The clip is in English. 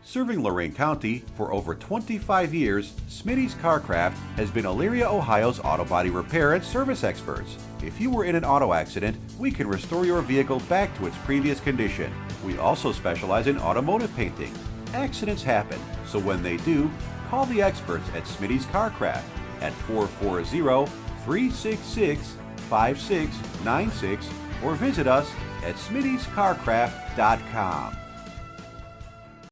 Serving Lorain County for over 25 years, Smitty's Carcraft has been Elyria, Ohio's auto body repair and service experts. If you were in an auto accident, we can restore your vehicle back to its previous condition. We also specialize in automotive painting. Accidents happen, so when they do, call the experts at Smitty's Carcraft at 440-366-5696 or visit us at smittyscarcraft.com.